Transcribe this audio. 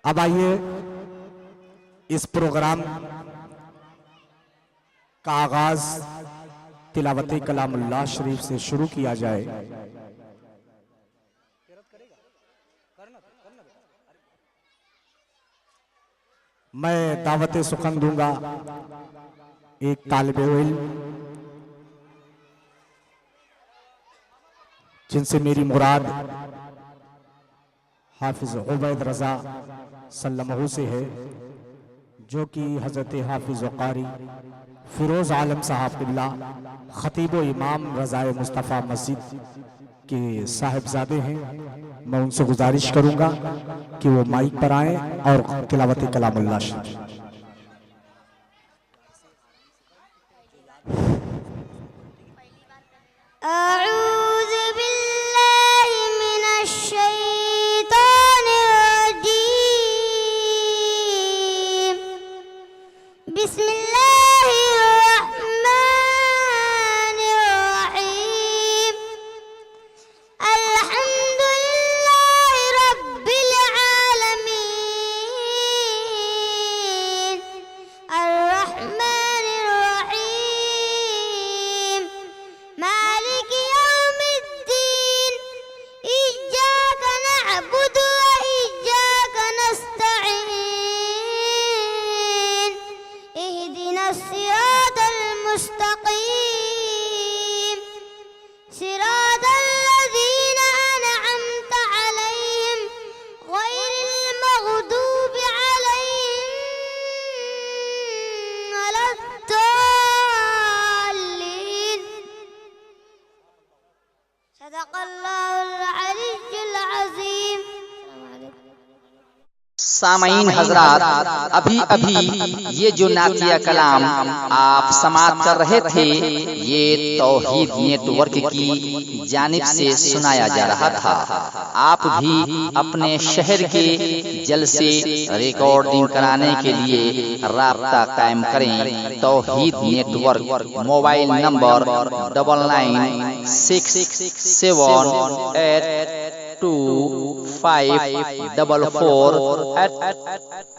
अब आइए इस प्रोग्राम का आगाज तिलावत कलामुल्लाह शरीफ से शुरू किया जाए। मैं दावत सुखन दूंगा एक तालिबे इल्म जिनसे मेरी मुराद हाफिज उबैद रजा सल्लमहु से है, जो कि हजरत हाफिज कारी फिरोज आलम साहब क़िबला खतीब इमाम रज़ाए मुस्तफ़ा मस्जिद के साहिबजादे हैं। मैं उनसे गुजारिश करूंगा कि वो माइक पर आएं और तिलावत कलामुल्लाह शरीफ। सामईन हजरात, अभी अभी ये जो नातिया कलाम आप समाअत कर रहे थे, ये तौहीद नेटवर्क की जानिब से सुनाया जा रहा था। आप भी अपने शहर के जलसे रिकॉर्डिंग कराने के लिए राब्ता कायम करें। तौहीद नेटवर्क, मोबाइल नंबर 9967844544।